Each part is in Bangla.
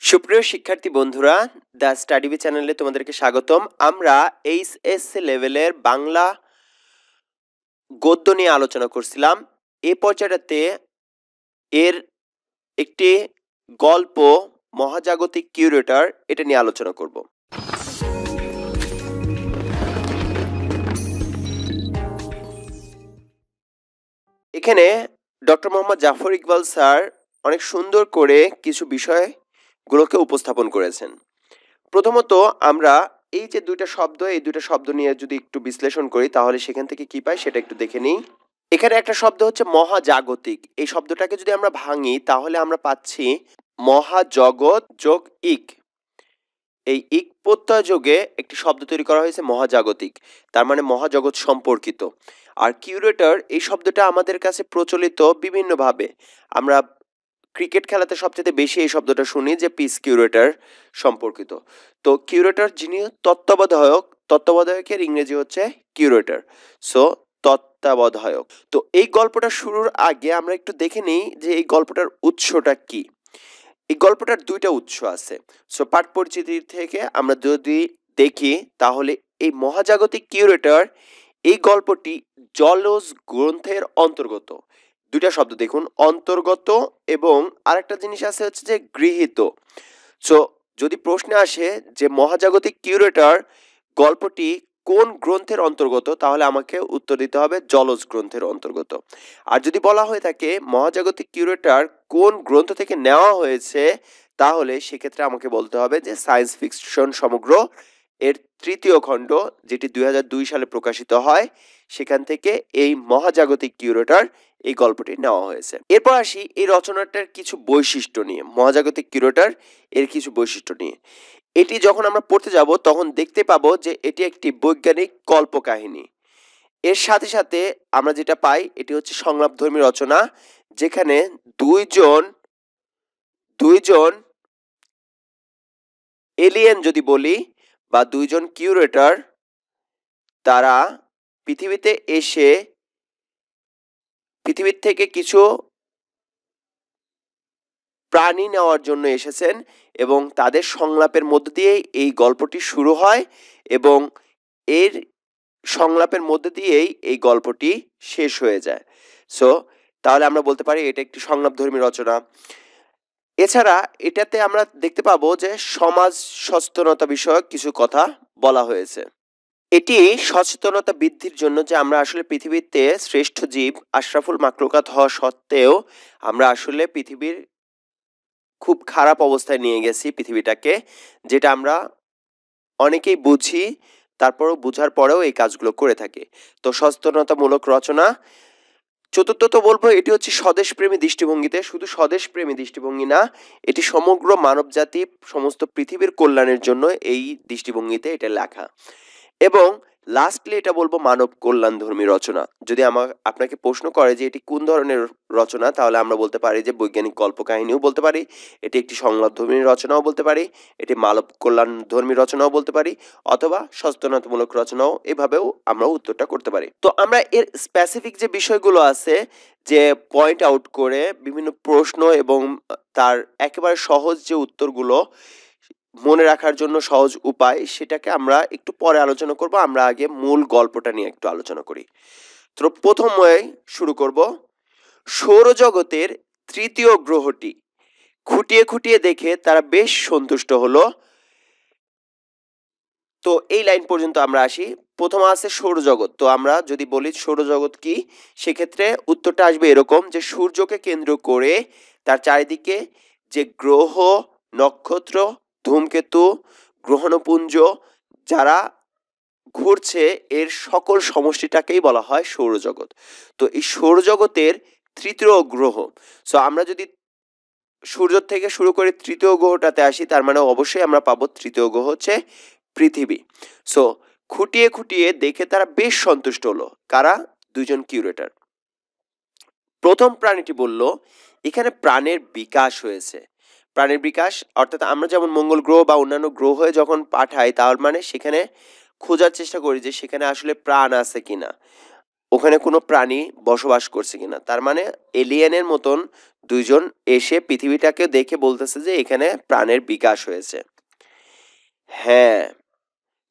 সুপ্রিয় শিক্ষার্থী বন্ধুরা, দ্য স্টাডি বি চ্যানেলে তোমাদেরকে স্বাগতম। আমরা এইচএসসি লেভেলের বাংলা গদ্য নিয়ে আলোচনা করছিলাম। এই পর্যায়টাতে এর একটি গল্প মহাজাগতিক কিউরেটর, এটা নিয়ে আলোচনা করব। এখানে ডক্টর মোহাম্মদ জাফর ইকবাল স্যার অনেক সুন্দর করে কিছু বিষয়গুলোকে উপস্থাপন করেছেন। প্রথমত আমরা এই যে এই দুইটা শব্দ নিয়ে যদি একটু বিশ্লেষণ করি তাহলে সেখান থেকে কি পাই সেটা একটু দেখে নিই। এখানে একটা শব্দ হচ্ছে মহাজাগতিক। এই শব্দটাকে যদি আমরা ভাঙি তাহলে আমরা পাচ্ছি মহাজগৎ যোগ ইক। এই ইক প্রত্যয় যোগে একটি শব্দ তৈরি করা হয়েছে মহাজাগতিক, তার মানে মহাজগৎ সম্পর্কিত। আর কিউরেটর এই শব্দটা আমাদের কাছে প্রচলিত বিভিন্নভাবে। আমরা ক্রিকেট খেলাতে সবচেয়ে বেশি এই শব্দটা শুনি যে পিস কিউরেটর সম্পর্কিত। তো কিউরেটর যিনি তত্ত্বাবধায়কের ইংরেজি হচ্ছে কিউরেটর। সো তত্ত্বাবধায়ক। তো এই গল্পটা শুরুর আগে আমরা একটু দেখে নিই যে এই গল্পটার উৎসটা কি। এই গল্পটার দুইটা উৎস আছে। সো পাঠ পরিচিতি থেকে আমরা যদি দেখি তাহলে এই মহাজাগতিক কিউরেটর এই গল্পটি জলজ গ্রন্থের অন্তর্গত। দুইটা শব্দ দেখুন, অন্তর্গত এবং আরেকটা জিনিস আছে হচ্ছে যে গৃহীত। সো যদি প্রশ্নে আসে যে মহাজাগতিক কিউরেটর গল্পটি কোন গ্রন্থের অন্তর্গত, তাহলে আমাকে উত্তর দিতে হবে জলজ গ্রন্থের অন্তর্গত। আর যদি বলা হয়ে থাকে মহাজাগতিক কিউরেটর কোন গ্রন্থ থেকে নেওয়া হয়েছে, তাহলে সেক্ষেত্রে আমাকে বলতে হবে যে সায়েন্স ফিকশন সমগ্র এর তৃতীয় খণ্ড, যেটি 2002 সালে প্রকাশিত হয়, সেখান থেকে এই মহাজাগতিক কিউরেটর এই গল্পটি নেওয়া হয়েছে। এরপর আসি এই রচনাটার কিছু বৈশিষ্ট্য নিয়ে, মহাজাগতিক কিউরেটর এর কিছু বৈশিষ্ট্য নিয়ে। এটি যখন আমরা পড়তে যাব তখন দেখতে পাবো যে এটি একটি বৈজ্ঞানিক কল্পকাহিনী। এর সাথে সাথে আমরা যেটা পাই এটি হচ্ছে সংলাপধর্মী রচনা, যেখানে দুইজন এলিয়েন যদি বলি বা দুইজন কিউরেটর, তারা পৃথিবীতে এসে পৃথিবীর থেকে কিছু প্রাণী নেওয়ার জন্য এসেছেন এবং তাদের সংলাপের মধ্য দিয়ে এই গল্পটি শুরু হয় এবং এর সংলাপের মধ্যে দিয়েই এই গল্পটি শেষ হয়ে যায়। সো তাহলে আমরা বলতে পারি এটা একটি সংলাপধর্মী রচনা। এছাড়া এটাতে আমরা দেখতে পাবো যে সমাজ সচেতনতা বিষয়ক কিছু কথা বলা হয়েছে। এটি সচেতনতা বৃদ্ধির জন্য যে আমরা আসলে পৃথিবীতে শ্রেষ্ঠ জীব আশরাফুল মাখলুকাত হওয়া সত্ত্বেও আমরা আসলে পৃথিবীর খুব খারাপ অবস্থায় নিয়ে গেছি পৃথিবীটাকে, যেটা আমরা অনেকেই বুঝি, তারপরও বুঝার পরেও এই কাজগুলো করে থাকে। তো সচেতনতামূলক রচনা। চতুর্থত বলবো এটি হচ্ছে স্বদেশপ্রেমী দৃষ্টিভঙ্গিতে, শুধু স্বদেশপ্রেমী দৃষ্টিভঙ্গি না, এটি সমগ্র মানব জাতি সমস্ত পৃথিবীর কল্যাণের জন্য এই দৃষ্টিভঙ্গিতে এটা লেখা। এবং লাস্টলি এটা বলবো মানব কল্যাণধর্মী রচনা। যদি আপনাকে প্রশ্ন করে যে এটি কোন ধরনের রচনা, তাহলে আমরা বলতে পারি যে বৈজ্ঞানিক কল্পকাহিনীও বলতে পারি, এটি একটি সংলাপধর্মী রচনাও বলতে পারি, এটি মানব কল্যাণধর্মী রচনাও বলতে পারি, অথবা সচেতনতামূলক রচনাও, এভাবেও আমরা উত্তরটা করতে পারি। তো আমরা এর স্পেসিফিক যে বিষয়গুলো আছে, যে পয়েন্ট আউট করে বিভিন্ন প্রশ্ন এবং তার একেবারে সহজ যে উত্তরগুলো মনে রাখার জন্য সহজ উপায়, সেটাকে আমরা একটু পরে আলোচনা করব। আমরা আগে মূল গল্পটা নিয়ে একটু আলোচনা করি। তো প্রথমে শুরু করব। সৌরজগতের তৃতীয় গ্রহটি খুঁটিয়ে খুঁটিয়ে দেখে তারা বেশ সন্তুষ্ট হলো। তো এই লাইন পর্যন্ত আমরা আসি। প্রথম আছে সৌরজগৎ। তো আমরা যদি বলি সৌরজগৎ কি, সেক্ষেত্রে উত্তরটা আসবে এরকম যে সূর্যকে কেন্দ্র করে তার চারিদিকে যে গ্রহ, নক্ষত্র, ধূমকেতু, গ্রহাণুপুঞ্জ যারা ঘুরছে, এর সকল সমষ্টিটাকেই বলা হয় সৌরজগৎ। তো এই সৌরজগতের তৃতীয় গ্রহ, সো আমরা যদি সূর্য থেকে শুরু করে তৃতীয় গ্রহটাতে আসি, তার মানে অবশ্যই আমরা পাবো তৃতীয় গ্রহ হচ্ছে পৃথিবী। সো খুঁটিয়ে খুঁটিয়ে দেখে তারা বেশ সন্তুষ্ট হলো। কারা? দুইজন কিউরেটর। প্রথম প্রাণীটি বলল এখানে প্রাণের বিকাশ হয়েছে। প্রাণের বিকাশ অর্থাৎ আমরা যেমন মঙ্গল গ্রহ বা অন্যান্য গ্রহে যখন পাঠাই, তার মানে সেখানে খোঁজার চেষ্টা করি যে সেখানে আসলে প্রাণ আছে কিনা। ওখানে কোনো প্রাণী বসবাস করছে কিনা। তার মানে এলিয়েনের মতন দুইজন এসে পৃথিবীটাকে দেখে বলতেছে যে এখানে প্রাণের বিকাশ হয়েছে। হ্যাঁ,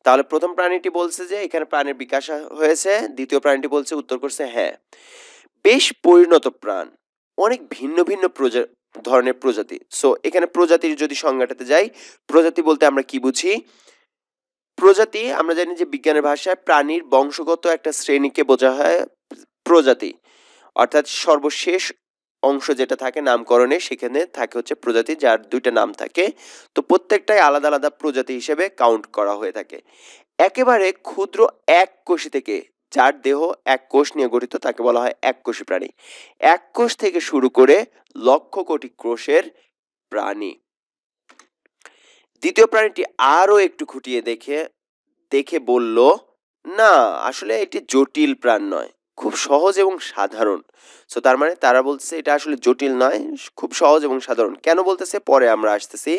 তাহলে প্রথম প্রাণীটি বলছে যে এখানে প্রাণের বিকাশ হয়েছে, দ্বিতীয় প্রাণীটি বলছে উত্তর করছে হ্যাঁ। বেশ পরিণত প্রাণ, অনেক ভিন্ন ভিন্ন ধরনের প্রজাতি। সো এখানে প্রজাতির যদি সংজ্ঞাটাতে যাই, প্রজাতি বলতে আমরা কি বুঝি? প্রজাতি আমরা জানি যে বিজ্ঞানের ভাষায় প্রাণীর বংশগত একটা শ্রেণীকে বোঝা হয় প্রজাতি, অর্থাৎ সর্বশেষ অংশ যেটা থাকে নামকরণে সেখানে থাকে হচ্ছে প্রজাতি, যার দুইটা নাম থাকে। তো প্রত্যেকটাই আলাদা আলাদা প্রজাতি হিসেবে কাউন্ট করা হয়ে থাকে। একেবারে ক্ষুদ্র এক কোষী থেকে, যার দেহ এক কোষ নিয়ে গঠিত, তাকে বলা হয় এককোষী প্রাণী। এক কোষ থেকে শুরু করে লক্ষ কোটি কোষের প্রাণী। দ্বিতীয় প্রাণীটি আরো একটু খুঁটিয়ে দেখে দেখে বলল, না আসলে এটি জটিল প্রাণ নয়, খুব সহজ এবং সাধারণ। সো তার মানে তারা বলছে এটা আসলে জটিল নয়, খুব সহজ এবং সাধারণ। কেন বলতেছে পরে আমরা আসতেছি।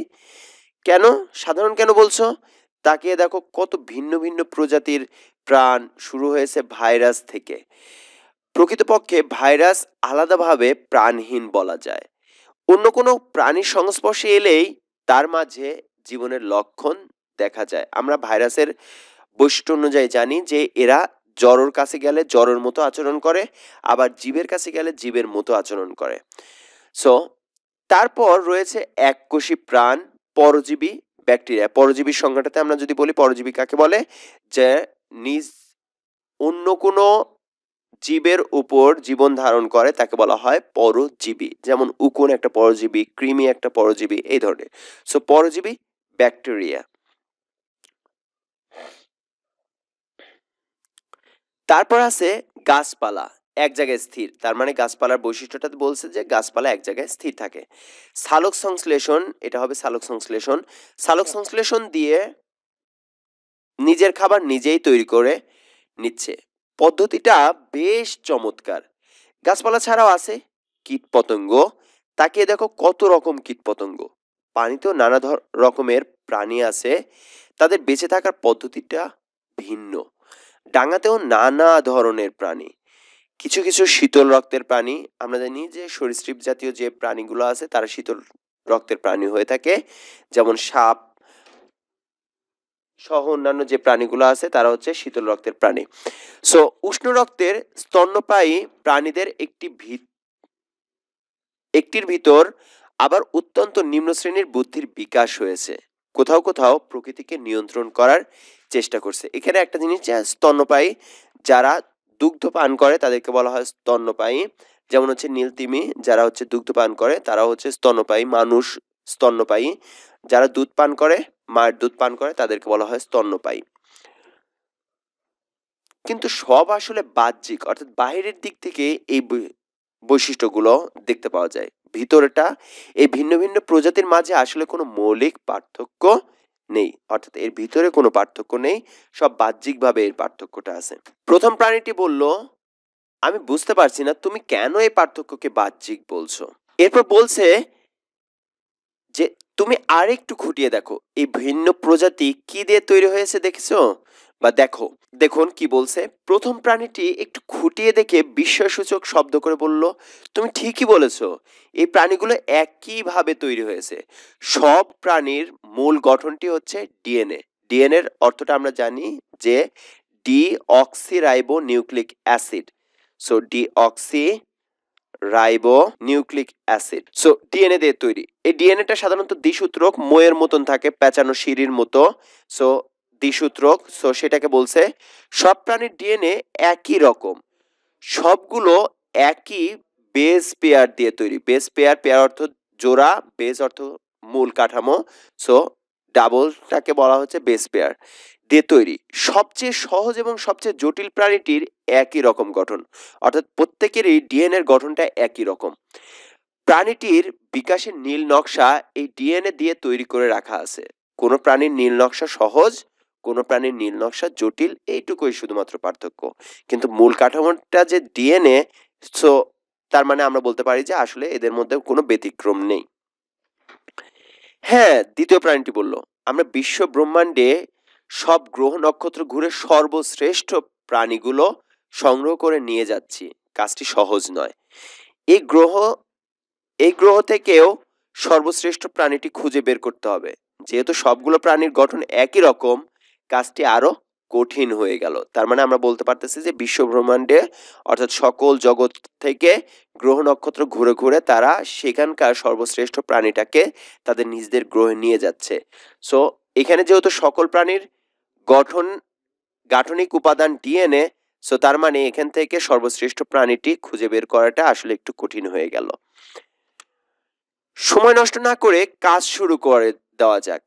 কেন সাধারণ কেন বলছো? তাকিয়ে দেখো কত ভিন্ন ভিন্ন প্রজাতির প্রাণ শুরু হয়েছে ভাইরাস থেকে। প্রকৃতপক্ষে ভাইরাস আলাদাভাবে প্রাণহীন বলা যায়। অন্য কোনো প্রাণীর সংস্পর্শে এলেই তার মাঝে জীবনের লক্ষণ দেখা যায়। আমরা ভাইরাসের বৈশিষ্ট্য অনুযায়ী জানি যে এরা জড়োর কাছে গেলে জড়োর মতো আচরণ করে, আবার জীবের কাছে গেলে জীবের মতো আচরণ করে। সো তারপর রয়েছে এককোষী প্রাণ, পরজীবী, ব্যাকটেরিয়া। পরজীবীর সংজ্ঞাটাতে আমরা যদি বলি পরজীবী কাকে বলে, যে নিজ অন্য কোনো জীবের উপর জীবন ধারণ করে তাকে বলা হয় পরজীবী। যেমন উকুন একটা পরজীবী, কৃমি একটা পরজীবী, এই ধরনের। সো পরজীবী ব্যাকটেরিয়া। তারপর আছে গাছপালা, এক জায়গায় স্থির। তার মানে গাছপালার বৈশিষ্ট্যটা বলছে যে গাছপালা এক জায়গায় স্থির থাকে। সালোক সংশ্লেষণ, এটা হবে সালোক সংশ্লেষণ। সালোক সংশ্লেষণ দিয়ে নিজের খাবার নিজেই তৈরি করে নিচ্ছে। পদ্ধতিটা বেশ চমৎকার। গাছপালা ছাড়াও আছে কীটপতঙ্গ। তাকিয়ে দেখো কত রকম কীটপতঙ্গ। পানিতেও নানা রকমের প্রাণী আছে, তাদের বেঁচে থাকার পদ্ধতিটা ভিন্ন। ডাঙাতেও নানা ধরনের প্রাণী। কিছু কিছু শীতল রক্তের প্রাণী। আমরা জানি যে সরীসৃপ জাতীয় যে প্রাণীগুলো আছে তারা শীতল রক্তের প্রাণী হয়ে থাকে, যেমন সাপ সহ অন্যান্য যে প্রাণীগুলো আছে তারা হচ্ছে শীতল রক্তের প্রাণী। সো উষ্ণ রক্তের স্তন্যপায়ী প্রাণীদের একটির ভিতর আবার অত্যন্ত নিম্ন শ্রেণীর বুদ্ধির বিকাশ হয়েছে। কোথাও কোথাও প্রকৃতিকে নিয়ন্ত্রণ করার চেষ্টা করছে। এখানে একটা জিনিস, যে স্তন্যপায়ী যারা দুগ্ধ পান করে তাদেরকে বলা হয় স্তন্যপায়ী। যেমন হচ্ছে নীলতিমি, যারা হচ্ছে দুগ্ধ পান করে তারা হচ্ছে স্তন্যপায়ী। মানুষ স্তন্যপায়ী, যারা দুধ পান করে, মায়ের দুধ পান করে, তাদেরকে বলা হয় স্তন্যপায়ী। কিন্তু সব আসলে বাহ্যিক, অর্থাৎ বাহিরের দিক থেকে এই বৈশিষ্ট্যগুলো দেখতে পাওয়া যায়। ভিতরটা এই ভিন্ন ভিন্ন প্রজাতির মাঝে আসলে কোনো মৌলিক পার্থক্য নেই, অর্থাৎ এর ভিতরে কোনো পার্থক্য নেই, সব বাহ্যিকভাবে এর পার্থক্যটা আছে। প্রথম প্রাণীটি বলল, আমি বুঝতে পারছি না তুমি কেন এই পার্থক্যকে বাহ্যিক বলছো। এরপর বলছে যে তুমি আরেকটু খুঁটিয়ে দেখো এই ভিন্ন প্রজাতি কি দিয়ে তৈরি হয়েছে দেখেছো, বা দেখো। দেখুন কি বলছে, প্রথম প্রাণীটি একটু খুঁটিয়ে দেখে বিস্ময়সূচক শব্দ করে বলল, তুমি ঠিকই বলেছো, এই প্রাণীগুলো একইভাবে তৈরি হয়েছে। সব প্রাণীর মূল গঠনটি হচ্ছে ডিএনএ। ডিএনএ এর অর্থটা আমরা জানি যে deoxyribo nucleic acid. So deoxy ribo nucleic acid. So DNA দিয়ে তৈরি। এই ডিএনএটা সাধারণত দ্বিসূত্রক, মইয়ের মতন থাকে, পেঁচানো সিঁড়ির মতো। সো দ্বিসূত্রক। সো সেটাকে বলছে সব প্রাণীর ডিএনএ একই রকম, সবগুলো একই বেস পেয়ার দিয়ে তৈরি। বেস পেয়ার, পেয়ার অর্থ জোড়া, বেস অর্থ মূল কাঠামো। সো ডাবলটাকে বলা হচ্ছে বেস পেয়ার দিয়ে তৈরি। সবচেয়ে সহজ এবং সবচেয়ে জটিল প্রাণীটির একই রকম গঠন, অর্থাৎ প্রত্যেকেরই ডিএনএর গঠনটা একই রকম। প্রাণীটির বিকাশের নীল নকশা এই ডিএনএ দিয়ে তৈরি করে রাখা আছে। কোন প্রাণীর নীল নকশা সহজ, কোন প্রাণীর নীল নকশা জটিল, এইটুকুই শুধুমাত্র পার্থক্য। কিন্তু মূল কাঠামোটা যে ডিএনএ, সো তার মানে আমরা বলতে পারি যে আসলে এদের মধ্যে কোনো ব্যতিক্রম নেই। হ্যাঁ, দ্বিতীয় প্রাণীটি বলল, আমরা বিশ্ব ব্রহ্মাণ্ডে সব গ্রহ নক্ষত্র ঘুরে সর্বশ্রেষ্ঠ প্রাণীগুলো সংগ্রহ করে নিয়ে যাচ্ছি, কাজটি সহজ নয়। এই গ্রহ এই গ্রহ থেকেও সর্বশ্রেষ্ঠ প্রাণীটি খুঁজে বের করতে হবে। যেহেতু সবগুলো প্রাণীর গঠন একই রকম, কাজটি আরো কঠিন হয়ে গেল। তার মানে আমরা বলতে পারতেছি যে বিশ্ব ব্রহ্মাণ্ডে অর্থাৎ সকল জগৎ থেকে গ্রহ নক্ষত্র ঘুরে ঘুরে তারা সেখানকার সর্বশ্রেষ্ঠ প্রাণীটাকে তাদের নিজেদের গ্রহে নিয়ে যাচ্ছে। সো এখানে যেহেতু সকল প্রাণীর গঠন গাঠনিক উপাদান ডিএনএ, সো তার মানে এখান থেকে সর্বশ্রেষ্ঠ প্রাণীটি খুঁজে বের করাটা আসলে একটু কঠিন হয়ে গেল। সময় নষ্ট না করে কাজ শুরু করে দেওয়া যাক।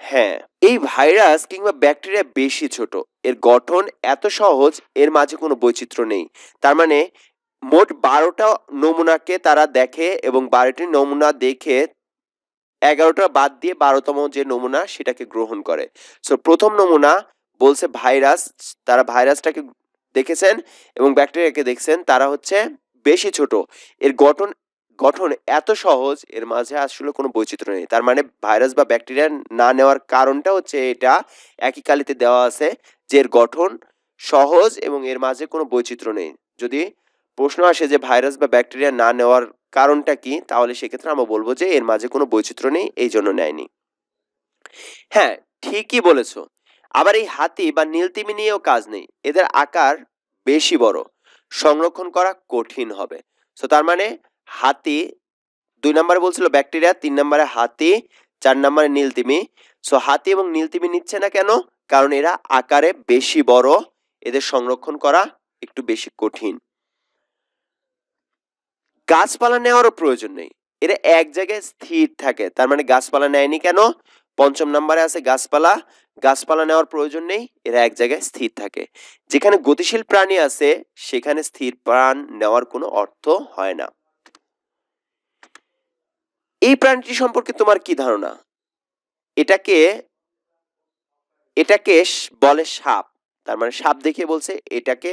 হ্যাঁ, এই ভাইরাস কিংবা ব্যাকটেরিয়া বেশি ছোট, এর গঠন এত সহজ, এর মাঝে কোনো বৈচিত্র্য নেই। তার মানে মোট 12টা নমুনাকে তারা দেখে এবং 12টি নমুনা দেখে 11টা বাদ দিয়ে 12তম যে নমুনা সেটাকে গ্রহণ করে। সো প্রথম নমুনা বলছে ভাইরাস, তারা ভাইরাসটাকে দেখেছেন এবং ব্যাকটেরিয়াকে দেখছেন, তারা হচ্ছে বেশি ছোট, এর গঠন গঠন এত সহজ, এর মাঝে আসলে কোনো বৈচিত্র্য নেই। তার মানে ভাইরাস বা ব্যাকটেরিয়া না নেওয়ার কারণটা হচ্ছে এটা একই কালিতে দেওয়া আছে যে এর গঠন সহজ এবং এর মাঝে কোনো বৈচিত্র্য নেই। যদি প্রশ্ন আসে যে ভাইরাস বা ব্যাকটেরিয়া না নেওয়ার কারণটা কি, তাহলে সেক্ষেত্রে আমরা বলবো যে এর মাঝে কোনো বৈচিত্র্য নেই, এই জন্য নেয়নি। হ্যাঁ, ঠিকই বলেছো। আবার এই হাতি বা নীলতিমি নিয়েও কাজ নেই, এদের আকার বেশি বড়, সংরক্ষণ করা কঠিন হবে। সো তার মানে হাতি 2 নম্বরে বলছিল ব্যাকটেরিয়া, 3 নম্বরে হাতি, 4 নম্বরে নীলতিমি। সো হাতি এবং নীলতিমি নিচ্ছে না কেন? কারণ এরা আকারে বেশি বড়, এদের সংরক্ষণ করা একটু বেশি কঠিন। গাছপালা নেওয়ারও প্রয়োজন নেই, এরা এক জায়গায় স্থির থাকে। তার মানে গাছপালা নেয়নি কেন? 5ম নম্বরে আছে গাছপালা, গাছপালা নেওয়ার প্রয়োজন নেই, এরা এক জায়গায় স্থির থাকে। যেখানে গতিশীল প্রাণী আছে সেখানে স্থির প্রাণ নেওয়ার কোনো অর্থ হয় না। এই প্রাণীটি সম্পর্কে তোমার কি ধারণা? এটাকে এটাকে বলে সাপ। তার মানে সাপ দেখে বলছে এটাকে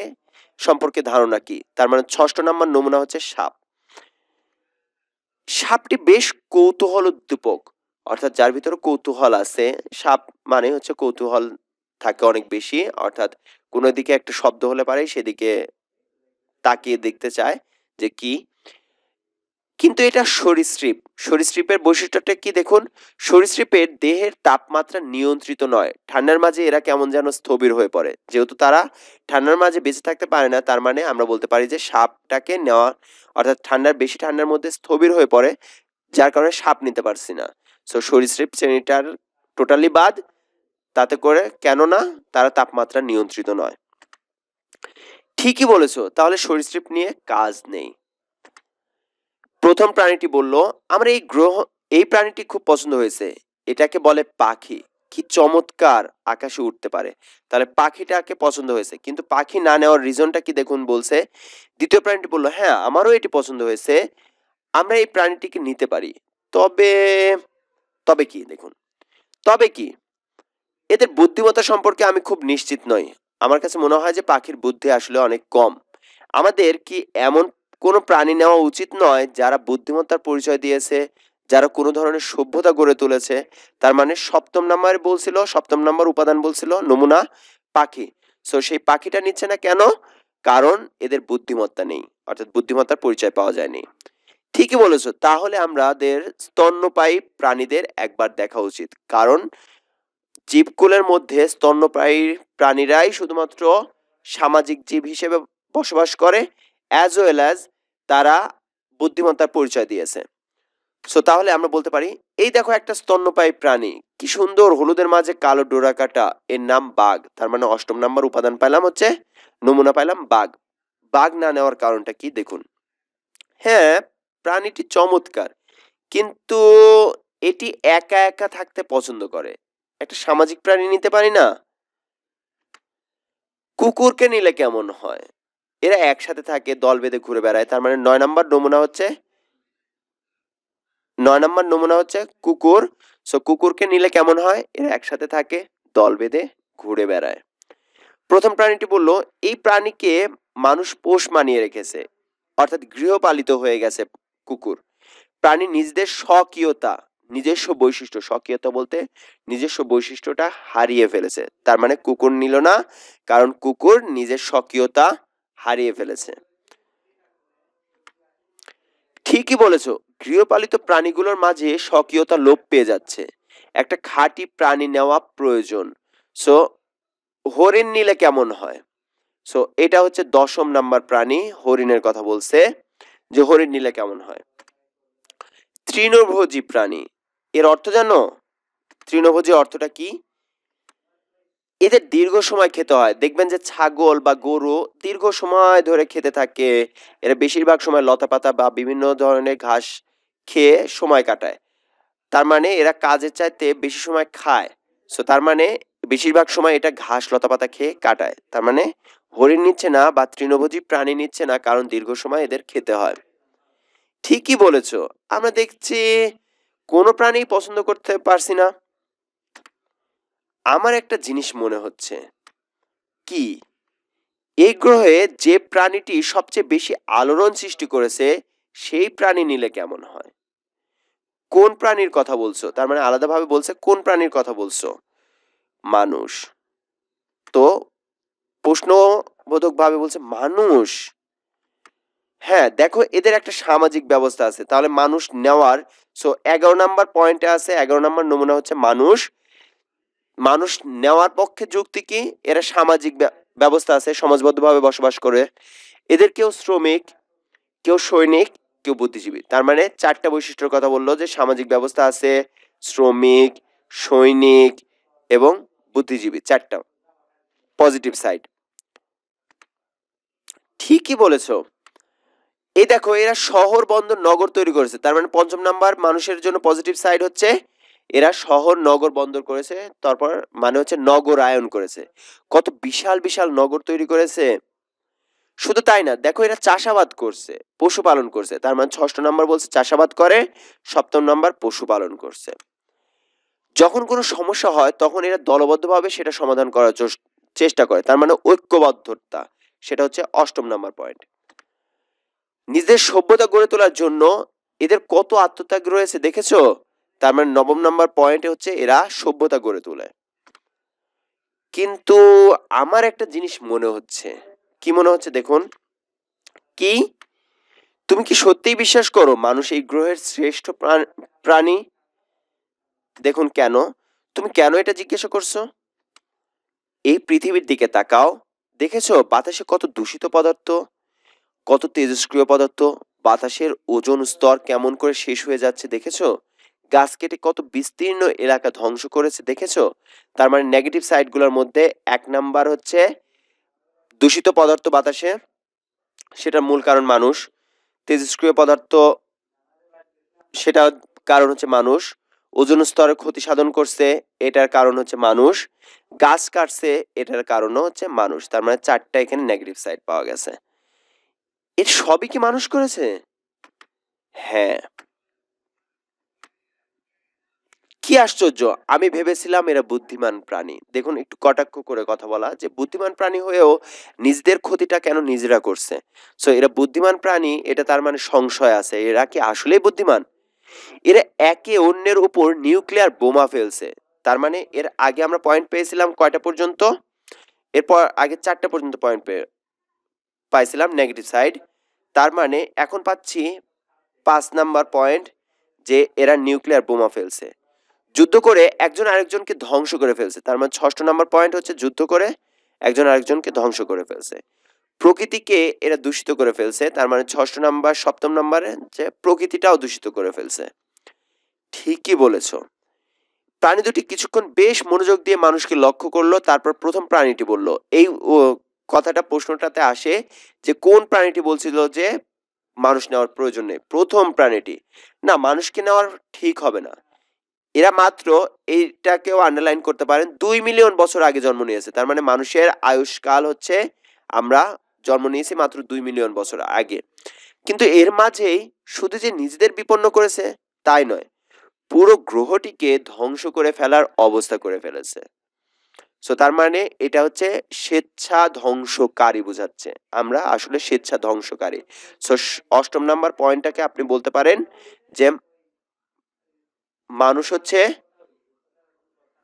সম্পর্কে ধারণা কি? তার মানে 6ষ্ঠ নম্বর নমুনা হচ্ছে সাপ। সাপটি বেশ কৌতূহল উদ্দীপক, অর্থাৎ যার ভিতরে কৌতূহল আছে। সাপ মানে হচ্ছে কৌতূহল থাকে অনেক বেশি, অর্থাৎ কোনো দিকে একটা শব্দ হলে পারে সেদিকে তাকিয়ে দেখতে চায় যে কি। কিন্তু এটা সরীসৃপ। সরীসৃপের বৈশিষ্ট্যটা কি দেখুন, সরীসৃপের দেহের তাপমাত্রা নিয়ন্ত্রিত নয়। ঠান্ডার মাঝে এরা কেমন যেন স্থবির হয়ে পড়ে। যেহেতু তারা ঠান্ডার মাঝে বেঁচে থাকতে পারে না, তার মানে আমরা বলতে পারি যে সাপটাকে নেওয়া অর্থাৎ বেশি ঠান্ডার মধ্যে স্থবির হয়ে পড়ে, যার কারণে সাপ নিতে পারছি না। সো সরীসৃপ শ্রেণীটার টোটালি বাদ, তাতে করে কেননা তারা তাপমাত্রা নিয়ন্ত্রিত নয়। ঠিকই বলেছো, তাহলে সরীসৃপ নিয়ে কাজ নেই। প্রথম প্রাণীটি বলল আমরা এই প্রাণীটি খুব পছন্দ হয়েছে, এটাকে বলে পাখি, কি চমৎকার, আকাশে উঠতে পারে। তাহলে পাখিটাকে পছন্দ হয়েছে, কিন্তু পাখি না নেওয়ার রিজনটা কি দেখুন বলছে। দ্বিতীয় প্রাণীটি বলল হ্যাঁ আমারও এটি পছন্দ হয়েছে, আমরা এই প্রাণীটিকে নিতে পারি। তবে তবে কি দেখুন, তবে কি এদের বুদ্ধিমত্তা সম্পর্কে আমি খুব নিশ্চিত নই। আমার কাছে মনে হয় যে পাখির বুদ্ধি আসলে অনেক কম। আমাদের কি এমন কোনো প্রাণী নেওয়া উচিত নয় যারা বুদ্ধিমত্তার পরিচয় দিয়েছে, যারা কোনো ধরনের সভ্যতা গড়ে তুলেছে? তার মানে 7ম নম্বর উপাদান বলছিল নমুনা পাখি। সো সেই পাখিটা নিচ্ছে না কেন? কারণ এদের বুদ্ধিমত্তা নেই, অর্থাৎ বুদ্ধিমত্তার পরিচয় পাওয়া যায়নি। ঠিকই বলেছো, তাহলে আমাদের স্তন্যপায়ী প্রাণীদের একবার দেখা উচিত, কারণ জীবকুলের মধ্যে স্তন্যপায়ী প্রাণীরাই শুধুমাত্র সামাজিক জীব হিসেবে বসবাস করে, অ্যাজ ওয়েল অ্যাজ তারা বুদ্ধিমত্তার পরিচয় দিয়েছে। সো তাহলে আমরা বলতে পারি এই দেখো একটা স্তন্যপায়ী প্রাণী, কি সুন্দর, হলুদের মাঝে কালো ডোরা কাটা, এর নাম বাঘ। তার মানে 8ম নম্বর উপাদান পাইলাম হচ্ছে নমুনা পাইলাম বাঘ। বাঘ না নেওয়ার কারণটা কি দেখুন। হ্যাঁ, প্রাণীটি চমৎকার, কিন্তু এটি একা একা থাকতে পছন্দ করে। একটা সামাজিক প্রাণী নিতে পারি না? কুকুরকে নিলে কেমন হয়? এরা একসাথে থাকে, দল বেঁধে ঘুরে বেড়ায়। তার মানে 9 নম্বর নমুনা হচ্ছে কুকুর। সো কুকুরকে নিলে কেমন হয়? এরা একসাথে থাকে, দল বেঁধে ঘুরে বেড়ায়। প্রথম প্রাণীটি বলল এই প্রাণীকে মানুষ পোষ মানিয়ে রেখেছে, অর্থাৎ গৃহপালিত হয়ে গেছে কুকুর। প্রাণী নিজেদের স্বকীয়তা, নিজস্ব বৈশিষ্ট্য, স্বকীয়তা বলতে নিজস্ব বৈশিষ্ট্যটা হারিয়ে ফেলেছে। তার মানে কুকুর নিল না, কারণ কুকুর নিজের স্বকীয়তা হারিয়ে ফেলেছে। ঠিকই বলেছো, গৃহপালিত প্রাণীগুলোর মাঝে স্বকীয়তা লোপ পেয়ে যাচ্ছে। একটা খাঁটি প্রাণী নেওয়া প্রয়োজন। সো হরিণ নিলে কেমন হয়? সো এটা হচ্ছে 10ম নাম্বার প্রাণী, হরিণের কথা বলছে যে হরিণ নিলে কেমন হয়। তৃণভোজী প্রাণী, এর অর্থ জানো? তৃণভোজী অর্থটা কি? এদের দীর্ঘ সময় খেতে হয়। দেখবেন যে ছাগল বা গরু দীর্ঘ সময় ধরে খেতে থাকে। এরা বেশিরভাগ সময় লতাপাতা বা বিভিন্ন ধরনের ঘাস খেয়ে সময় কাটায়। তার মানে এরা কাজের চাইতে বেশি সময় খায়। সো তার মানে বেশিরভাগ সময় এটা ঘাস লতাপাতা খেয়ে কাটায়। তার মানে হরিণ নিচ্ছে না বা তৃণভোজী প্রাণী নিচ্ছে না, কারণ দীর্ঘ সময় এদের খেতে হয়। ঠিকই বলেছো, আমরা দেখছি কোনো প্রাণী পছন্দ করতে পারছি না। আমার একটা জিনিস মনে হচ্ছে, কি এই গ্রহে যে প্রাণীটি সবচেয়ে বেশি আলোড়ন সৃষ্টি করেছে সেই প্রাণী নিলে কেমন হয়? কোন প্রাণীর কথা বলছো? তার মানে আলাদাভাবে বলছে কোন প্রাণীর কথা বলছো? মানুষ। তো প্রশ্নবোধক ভাবে বলছে মানুষ। হ্যাঁ, দেখো এদের একটা সামাজিক ব্যবস্থা আছে, তাহলে মানুষ নেওয়ার। সো 11 নাম্বার পয়েন্টে আছে, 11 নাম্বার নমুনা হচ্ছে মানুষ। মানুষ নেওয়ার পক্ষে যুক্তি কি? এরা সামাজিক ব্যবস্থা আছে, সমাজবদ্ধভাবে বসবাস করে। এদের কেউ শ্রমিক, কেউ সৈনিক, কেউ বুদ্ধিজীবী। তার মানে 4টা বৈশিষ্ট্যের কথা বললো, যে সামাজিক ব্যবস্থা আছে, শ্রমিক, সৈনিক এবং বুদ্ধিজীবী, 4টা পজিটিভ সাইড। ঠিকই বলেছো। এই দেখো এরা শহর বন্দর নগর তৈরি করেছে। তার মানে 5ম নাম্বার মানুষের জন্য পজিটিভ সাইড হচ্ছে এরা শহর নগর বন্দর করেছে। তারপর মানে হচ্ছে নগরায়ন করেছে। কত বিশাল বিশাল নগর তৈরি করেছে। শুধু তাই না, দেখো এরা চাষাবাদ করছে, পশুপালন করছে। তার মানে 6ষ্ঠ নাম্বার বলছে চাষাবাদ করে, 7ম নাম্বার পশুপালন করছে। যখন কোনো সমস্যা হয় তখন এরা দলবদ্ধভাবে সেটা সমাধান করার চেষ্টা করে। তার মানে ঐক্যবদ্ধতা, সেটা হচ্ছে 8ম নাম্বার পয়েন্ট। নিজেদের সভ্যতা গড়ে তোলার জন্য এদের কত আত্মত্যাগ রয়েছে দেখেছো? তার মানে 9ম নাম্বার পয়েন্টে হচ্ছে এরা সভ্যতা গড়ে তোলে। কিন্তু আমার একটা জিনিস মনে হচ্ছে, কি মনে হচ্ছে দেখুন, কি তুমি কি সত্যিই বিশ্বাস করো মানুষ এই গ্রহের শ্রেষ্ঠ প্রাণী? দেখুন কেন, তুমি কেন এটা জিজ্ঞাসা করছো? এই পৃথিবীর দিকে তাকাও, দেখেছো বাতাসে কত দূষিত পদার্থ, কত তেজস্ক্রিয় পদার্থ, বাতাসের ওজোন স্তর কেমন করে শেষ হয়ে যাচ্ছে দেখেছো? গাছ কেটে কত বিস্তীর্ণ এলাকা ধ্বংস করেছে দেখেছো? তার মানে নেগেটিভ সাইডগুলোর মধ্যে 1 নাম্বার হচ্ছে দূষিত পদার্থ বাতাসে, সেটার মূল কারণ মানুষ। তেজস্ক্রিয় পদার্থ, সেটা কারণ হচ্ছে মানুষ। ওজোন স্তরে ক্ষতি সাধন করছে, এটার কারণ হচ্ছে মানুষ। গাছ কাটছে, এটার কারণও হচ্ছে মানুষ। তার মানে 4টা এখানে নেগেটিভ সাইড পাওয়া গেছে। এর সবই কি মানুষ করেছে? হ্যাঁ। কি আশ্চর্য, আমি ভেবেছিলাম এরা বুদ্ধিমান প্রাণী। দেখুন একটু কটাক্ষ করে কথা বলা, যে বুদ্ধিমান প্রাণী হয়েও নিজেদের ক্ষতিটা কেন নিজেরা করছে। সো এরা বুদ্ধিমান প্রাণী, এটা তার মানে সংশয় আছে, এরা কি আসলেই বুদ্ধিমান? এরা একে অন্যের উপর নিউক্লিয়ার বোমা ফেলছে। তার মানে এর আগে আমরা পয়েন্ট পেয়েছিলাম কয়টা পর্যন্ত? এরপর আগে 4টা পর্যন্ত পয়েন্ট পাইছিলাম নেগেটিভ সাইড। তার মানে এখন পাচ্ছি 5 নাম্বার পয়েন্ট, যে এরা নিউক্লিয়ার বোমা ফেলছে, যুদ্ধ করে একজন আরেকজনকে ধ্বংস করে ফেলছে। তার মানে 6ষ্ঠ নাম্বার পয়েন্ট হচ্ছে যুদ্ধ করে একজন আরেকজনকে ধ্বংস করে ফেলছে। প্রকৃতিকে এরা দূষিত করে ফেলছে। তার মানে 6ষ্ঠ নাম্বার 7ম নাম্বারে যে প্রকৃতিটাও দূষিত করে ফেলছে। ঠিকই বলেছো। প্রাণী দুটি কিছুক্ষণ বেশ মনোযোগ দিয়ে মানুষকে লক্ষ্য করলো, তারপর প্রথম প্রাণীটি বলল, এই কথাটা প্রশ্নটাতে আসে যে কোন প্রাণীটি বলছিল যে মানুষ নেওয়ার প্রয়োজন নেই? প্রথম প্রাণীটি। না, মানুষকে নেওয়ার ঠিক হবে না। এরা মাত্র, এইটাকেও আন্ডারলাইন করতে পারেন, 2 মিলিয়ন বছর আগে জন্ম নিয়েছে। তার মানে মানুষের আয়ুষ্কাল হচ্ছে, আমরা জন্ম নিয়েছি মাত্র 2 মিলিয়ন বছর আগে। কিন্তু এর মাঝেই শুধু যে নিজেদের বিপন্ন করেছে তাই নয়, পুরো গ্রহটিকে ধ্বংস করে ফেলার অবস্থা করে ফেলেছে। সো তার মানে এটা হচ্ছে স্বেচ্ছা ধ্বংসকারী বোঝাচ্ছে, আমরা আসলে স্বেচ্ছা ধ্বংসকারী। সো 8ম নাম্বার পয়েন্টটাকে আপনি বলতে পারেন যে মানুষ হচ্ছে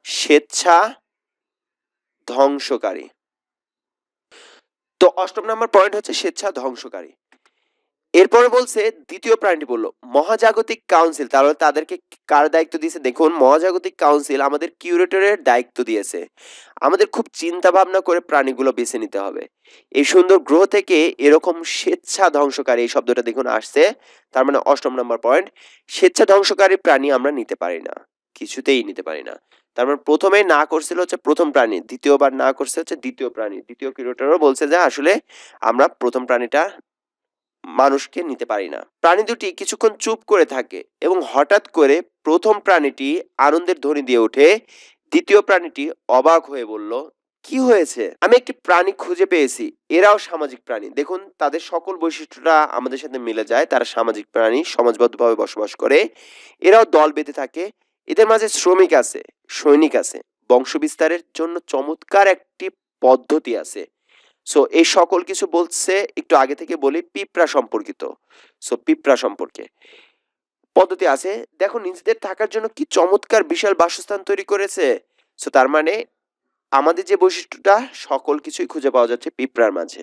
স্বেচ্ছা ধ্বংসকারী। তো ৮ম নাম্বার পয়েন্ট হচ্ছে স্বেচ্ছা ধ্বংসকারী। এরপরে বলছে দ্বিতীয় প্রাণীটি বলল মহাজাগতিক কাউন্সিল, তাহলে তাদেরকে কার দায়িত্ব দিয়েছে দেখুন, মহাজাগতিক কাউন্সিল আমাদের কিউরেটরের দায়িত্ব দিয়েছে। আমাদের খুব চিন্তা ভাবনা করে প্রাণীগুলো বেছে নিতে হবে। এই সুন্দর গ্রহ থেকে এরকম স্বেচ্ছা ধ্বংসকারী, এই শব্দটা দেখুন আসছে, তার মানে ৮ম নাম্বার পয়েন্ট, স্বেচ্ছা ধ্বংসকারী প্রাণী আমরা নিতে পারি না, কিছুতেই নিতে পারি না। তার মানে প্রথমে না করছিল হচ্ছে প্রথম প্রাণী, দ্বিতীয়বার না করছে হচ্ছে দ্বিতীয় প্রাণী। দ্বিতীয় কিউরেটরও বলছে যে আসলে আমরা প্রথম প্রাণীটা মানুষকে নিতে পারি না। প্রাণী দুটি কিছুক্ষণ চুপ করে থাকে এবং হঠাৎ করে প্রথম প্রাণীটি আনন্দের ধ্বনি দিয়ে ওঠে। দ্বিতীয় প্রাণীটি অবাক হয়ে বলল, কি হয়েছে? আমি একটি প্রাণী খুঁজে পেয়েছি। এরাও সামাজিক প্রাণী। দেখুন তাদের সকল বৈশিষ্ট্যটা আমাদের সাথে মিলে যায়। তারা সামাজিক প্রাণী, সমাজবদ্ধভাবে বসবাস করে। এরাও দল বেঁধে থাকে। এদের মাঝে শ্রমিক আছে, সৈনিক আছে। বংশ বিস্তারের জন্য চমৎকার একটি পদ্ধতি আছে। সো এই সকল কিছু বলছে, একটু আগে থেকে বলি পিঁপড়া সম্পর্কিত। সো পিঁপড়া সম্পর্কে পদ্ধতি আছে। দেখো নিজেদের থাকার জন্য কি চমৎকার বিশাল বাসস্থান তৈরি করেছে। সো তার মানে আমাদের যে বৈশিষ্ট্যটা সকল কিছুই খুঁজে পাওয়া যাচ্ছে পিঁপড়ার মাঝে।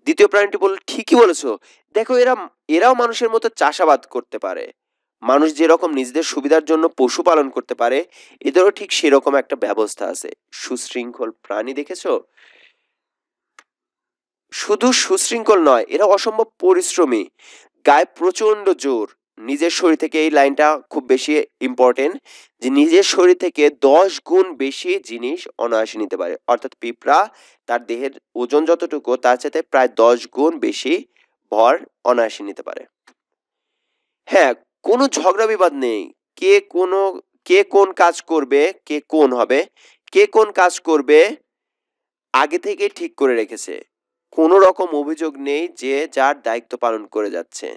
দ্বিতীয় প্রাণীটি বলল, ঠিকই বলেছো। দেখো এরাও মানুষের মতো চাষাবাদ করতে পারে। মানুষ যেরকম নিজেদের সুবিধার জন্য পশু পালন করতে পারে, এদেরও ঠিক সেরকম একটা ব্যবস্থা আছে। সুশৃঙ্খল প্রাণী দেখেছো? শুধু সুশৃঙ্খল নয়, এরা অসম্ভব পরিশ্রমী, গায়ে প্রচন্ড জোর। নিজের শরীর থেকে, এই লাইনটা খুব বেশি ইম্পর্টেন্ট, যে নিজের শরীর থেকে 10 গুণ বেশি জিনিস অনায়াসে নিতে পারে। অর্থাৎ পিঁপড়া তার দেহের ওজন যতটুকু তার চাইতে প্রায় 10 গুণ বেশি ভর অনায়াসে নিতে পারে। হ্যাঁ, কোনো ঝগড়া বিবাদ নেই। কে কোনো কে কোন কাজ করবে, কে কোন হবে, কে কোন কাজ করবে আগে থেকে ঠিক করে রেখেছে। কোনো রকম অভিযোগ নেই যে যার দায়িত্ব পালন করে যাচ্ছে।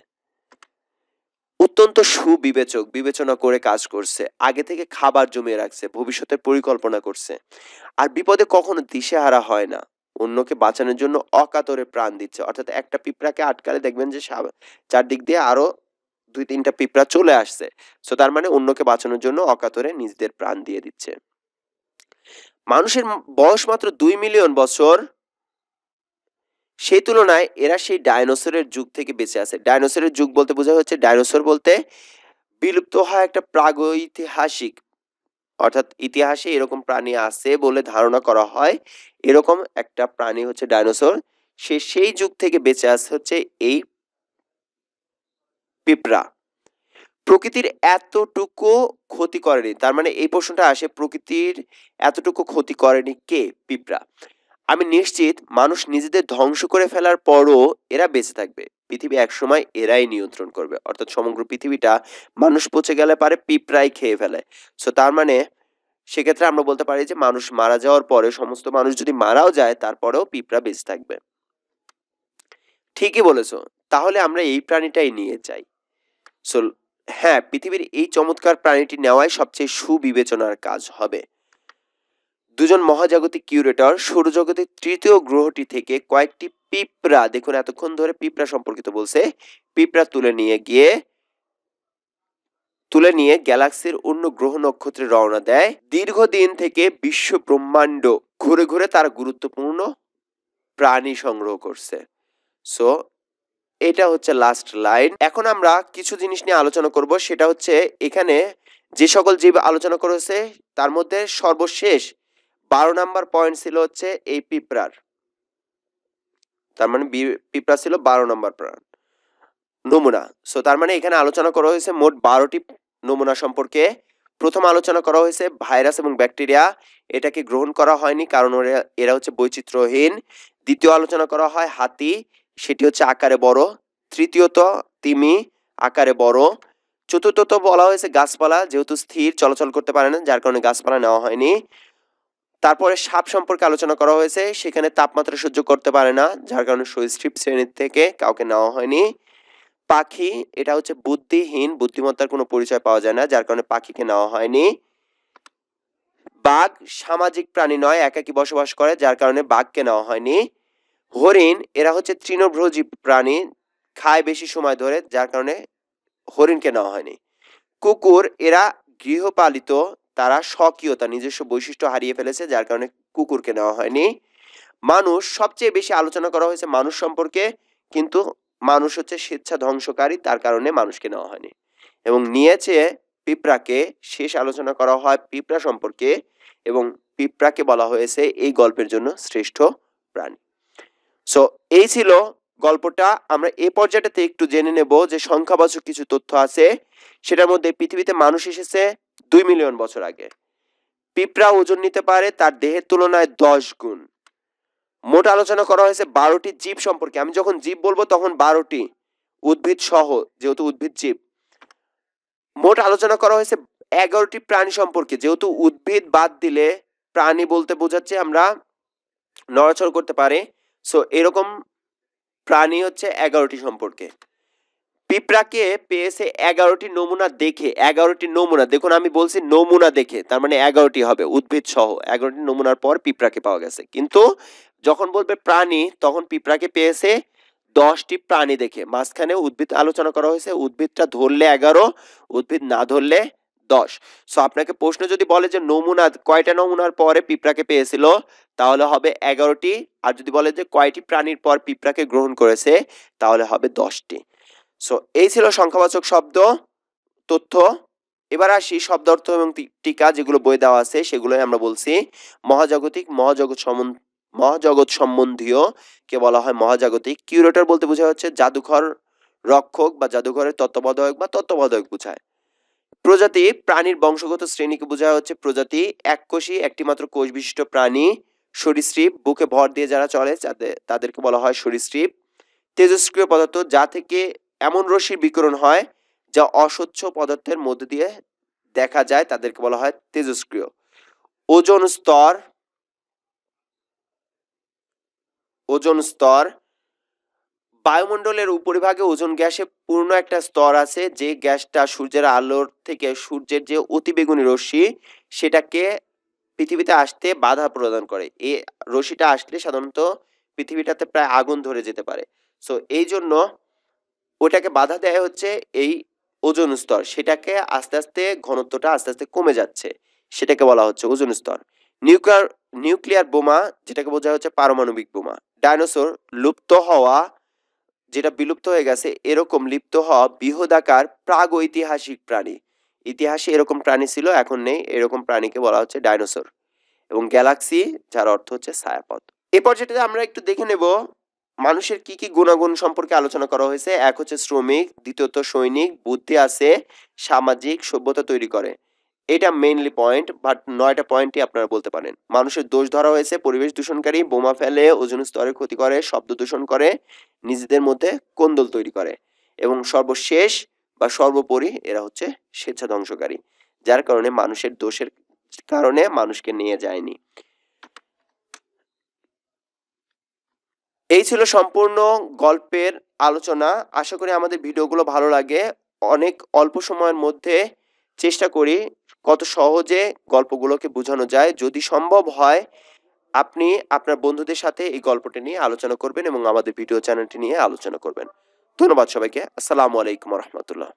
অত্যন্ত সুবিবেচক, বিবেচনা করে কাজ করছে। আগে থেকে খাবার জমিয়ে রাখছে, ভবিষ্যতের পরিকল্পনা করছে। আর বিপদে কখনো দিশেহারা হয় না। অন্যকে বাঁচানোর জন্য অকাতরে প্রাণ দিচ্ছে। অর্থাৎ একটা পিঁপড়াকে আটকালে দেখবেন যে চারদিক দিয়ে আরো 2-3টা পিঁপড়া চলে আসছে। সো তার মানে অন্যকে বাঁচানোর জন্য অকাতরে নিজেদের প্রাণ দিয়ে দিচ্ছে। মানুষের বয়স মাত্র 2 মিলিয়ন বছর, সেই তুলনায় এরা সেই ডাইনোসরের যুগ থেকে বেঁচে আছে। ডাইনোসরের যুগ বলতে বোঝা হচ্ছে, ডাইনোসর বলতে বিলুপ্ত হয় একটা প্রাগৈতিহাসিক, অর্থাৎ ইতিহাসে এরকম প্রাণী আছে বলে ধারণা করা হয়। এরকম একটা প্রাণী হচ্ছে ডাইনোসর। সেই যুগ থেকে বেঁচে আছে হচ্ছে এই পিঁপড়া। প্রকৃতির এতটুকু ক্ষতি করেনি। তার মানে এই প্রশ্নটা আসে, প্রকৃতির এতটুকু ক্ষতি করেনি কে? পিঁপড়া। আমি নিশ্চিত মানুষ নিজেদের ধ্বংস করে ফেলার পরও এরা বেঁচে থাকবে। পৃথিবী একসময় এরাই নিয়ন্ত্রণ করবে। অর্থাৎ সমগ্র পৃথিবীটা মানুষ পচে গেলে পারে পিঁপড়াই খেয়ে ফেলে। সো তার মানে সেক্ষেত্রে আমরা বলতে পারি যে মানুষ মারা যাওয়ার পরে, সমস্ত মানুষ যদি মারাও যায় তারপরেও পিঁপড়া বেঁচে থাকবে। ঠিকই বলেছো। তাহলে আমরা এই প্রাণীটাই নিয়ে যাই। সো হ্যাঁ, পৃথিবীর এই চমৎকার প্রাণীটি নেওয়াই সবচেয়ে সুবিবেচনার কাজ হবে। দুজন মহাজাগতিক কিউরেটর সৌরজগতের তৃতীয় গ্রহটি থেকে কয়েকটি পিঁপড়া, দেখুন এতক্ষণ ধরে পিঁপড়া সম্পর্কিত বলছে, পিঁপড়া তুলে নিয়ে গ্যালাক্সির অন্য গ্রহ নক্ষত্রে রওনা দেয়। দীর্ঘদিন থেকে বিশ্ব ব্রহ্মাণ্ড ঘুরে ঘুরে তারা গুরুত্বপূর্ণ প্রাণী সংগ্রহ করছে। সো এটা হচ্ছে লাস্ট লাইন। এখন আমরা কিছু জিনিস নিয়ে আলোচনা করব। সেটা হচ্ছে এখানে যে সকল জীব আলোচনা করেছে তার মধ্যে সর্বশেষ 12 নাম্বার পয়েন্ট ছিল হচ্ছে এই পিঁপড়ার। তার মানে পিঁপড়া ছিল 12 নাম্বার নমুনা। সো তার মানে এখানে আলোচনা করা হয়েছে মোট 12টি নমুনা সম্পর্কে। প্রথম আলোচনা করা হয়েছে ভাইরাস এবং ব্যাকটেরিয়া, এটাকে গ্রহণ করা হয়নি কারণ এরা হচ্ছে বৈচিত্র্যহীন। দ্বিতীয় আলোচনা করা হয় হাতি, সেটি হচ্ছে আকারে বড়। তৃতীয়ত তিমি, আকারে বড়। চতুর্থত বলা হয়েছে গাছপালা, যেহেতু স্থির চলাচল করতে পারে না যার কারণে গাছপালা নেওয়া হয়নি। তারপরে সাপ সম্পর্কে আলোচনা করা হয়েছে, সেখানে তাপমাত্রা সহ্য করতে পারে না যার কারণে সরীসৃপ শ্রেণীর থেকে কাউকে নেওয়া হয়নি। পাখি, এটা হচ্ছে বুদ্ধিহীন, বুদ্ধিমত্তার কোনো পরিচয় পাওয়া যায় না যার কারণে পাখিকে নেওয়া হয়নি। বাঘ সামাজিক প্রাণী নয়, একাকী বসবাস করে যার কারণে বাঘকে নেওয়া হয়নি। হরিণ, এরা হচ্ছে তৃণভোজী প্রাণী, খায় বেশি সময় ধরে যার কারণে হরিণকে নেওয়া হয়নি। কুকুর এরা গৃহপালিত, তারা স্বকীয়তা নিজস্ব বৈশিষ্ট্য হারিয়ে ফেলেছে, যার কারণে কুকুরকে নেওয়া হয়নি। মানুষ সবচেয়ে বেশি আলোচনা করা হয়েছে মানুষ সম্পর্কে, কিন্তু মানুষ হচ্ছে স্বেচ্ছা ধ্বংসকারী, তার কারণে মানুষকে নেওয়া হয়নি। এবং নিয়েছে পিঁপড়াকে, শেষ আলোচনা করা হয় পিঁপড়া সম্পর্কে, এবং পিঁপড়াকে বলা হয়েছে এই গল্পের জন্য শ্রেষ্ঠ প্রাণী। সো এই ছিল গল্পটা। আমরা এই পর্যায়টাতে একটু জেনে নেব যে সংখ্যাবাচক কিছু তথ্য আছে। সেটার মধ্যে পৃথিবীতে মানুষ এসেছে 2 মিলিয়ন বছর আগে। পিঁপড়া ওজন নিতে পারে তার দেহের তুলনায় 10 গুণ। মোট আলোচনা করা হয়েছে 12টি জীব সম্পর্কে। আমি যখন জীব বলবো তখন 12টি, উদ্ভিদ সহ, যেহেতু উদ্ভিদ জীব। মোট আলোচনা করা হয়েছে 11টি প্রাণী সম্পর্কে, যেহেতু উদ্ভিদ বাদ দিলে প্রাণী বলতে বোঝাচ্ছে আমরা নড়াচড়া করতে পারে। সো এরকম প্রাণী হচ্ছে 11টি সম্পর্কে। পিঁপড়াকে পেয়েছে 11টি নমুনা দেখে। 11টি নমুনা, দেখুন আমি বলছি নমুনা দেখে, তার মানে 11টি হবে উদ্ভিদ সহ। 11টি নমুনার পর পিঁপড়াকে পাওয়া গেছে। কিন্তু যখন বলবে প্রাণী তখন পিঁপড়াকে পেয়েছে 10টি প্রাণী দেখে। মাঝখানে উদ্ভিদ আলোচনা করা হয়েছে, উদ্ভিদটা ধরলে 11, উদ্ভিদ না ধরলে 10। সো আপনাকে প্রশ্ন যদি বলে যে নমুনা কয়টা নমুনার পরে পিঁপড়াকে পেয়েছিল, তাহলে হবে 11টি। আর যদি বলে যে কয়টি প্রাণীর পর পিঁপড়াকে গ্রহণ করেছে, তাহলে হবে 10টি। সো এই ছিল সংখ্যাবাচক শব্দ তথ্য। এবার আসি শব্দ অর্থ এবং টিকা, যেগুলো বই দেওয়া আছে সেগুলোই আমরা বলছি। মহাজাগতিক, মহাজগৎ সম্বন্ধীয় কে বলা হয় মহাজাগতিক। কিউরেটর বলতে বোঝা হচ্ছে জাদুঘর রক্ষক বা জাদুঘরের তত্ত্বাবধায়ক বা তত্ত্বাবধায়ক বোঝায়। প্রজাতি, প্রাণীর বংশগত শ্রেণীকে বোঝা হচ্ছে প্রজাতি। এককোষী, একটি মাত্র কোষ বিশিষ্ট প্রাণী। সরীসৃপ, বুকে ভর দিয়ে যারা চলে তাদেরকে বলা হয় সরীসৃপ। তেজস্ক্রিয় পদার্থ, যা থেকে এমন রশ্মির বিকিরণ হয় যা অস্বচ্ছ পদার্থের মধ্যে দিয়ে দেখা যায়, তাদেরকে বলা হয় তেজস্ক্রিয়। ওজোন স্তর, ওজোন স্তর, বায়ুমণ্ডলের উপরিভাগে ওজোন গ্যাসে পূর্ণ একটা স্তর আছে, যে গ্যাসটা সূর্যের আলোর থেকে, সূর্যের যে অতিবেগুনি রশ্মি সেটাকে পৃথিবীতে আসতে বাধা প্রদান করে। এই রশ্মিটা আসলে সাধারণত পৃথিবীটাতে প্রায় আগুন ধরে যেতে পারে। সো এই জন্য ওটাকে বাধা দেয় হচ্ছে এই ওজোন স্তর। সেটাকে আস্তে আস্তে ঘনত্বটা আস্তে আস্তে কমে যাচ্ছে, সেটাকে বলা হচ্ছে ওজোন স্তর। নিউক্লিয়ার বোমা, যেটাকে বোঝা হচ্ছে পারমাণবিক বোমা। ডাইনোসর, লুপ্ত হওয়া, যেটা বিলুপ্ত হয়ে গেছে এরকম লিপ্ত হওয়া বৃহদাকার প্রাগৈতিহাসিক প্রাণী। ইতিহাসে এরকম প্রাণী ছিল, এখন নেই, এরকম প্রাণীকে বলা হচ্ছে ডাইনোসর। এবং গ্যালাক্সি, যার অর্থ হচ্ছে ছায়াপথ। এই পর্যায়ে আমরা একটু দেখে নেব মানুষের কি কি গুণাগুণ সম্পর্কে আলোচনা করা হয়েছে। এক হচ্ছে শ্রমিক, দ্বিতীয়ত সৈনিক, বুদ্ধি আছে, সামাজিক, সভ্যতা তৈরি করে। এটা মেইনলি পয়েন্ট, বাট 9টা পয়েন্টই আপনারা বলতে পারেন। মানুষের দোষ ধরা হয়েছে পরিবেশ দূষণকারী, বোমা ফেলে, ওজোন স্তরের ক্ষতি করে, শব্দ দূষণ করে, নিজেদের মধ্যে কোন্দল তৈরি করে, এবং সর্বশেষ বা সর্বোপরি এরা হচ্ছে স্বেচ্ছা ধ্বংসকারী, যার কারণে মানুষের দোষের কারণে মানুষকে নিয়ে যায়নি। এই ছিল সম্পূর্ণ গল্পের আলোচনা। আশা করি আমাদের ভিডিওগুলো ভালো লাগে। অনেক অল্প সময়ের মধ্যে চেষ্টা করি কত সহজে গল্পগুলোকে বোঝানো যায়। যদি সম্ভব হয় আপনি আপনার বন্ধুদের সাথে এই গল্পটি নিয়ে আলোচনা করবেন এবং আমাদের ভিডিও চ্যানেলটি নিয়ে আলোচনা করবেন। ধন্যবাদ সবাইকে। আসসালামু আলাইকুম ওয়া রাহমাতুল্লাহ।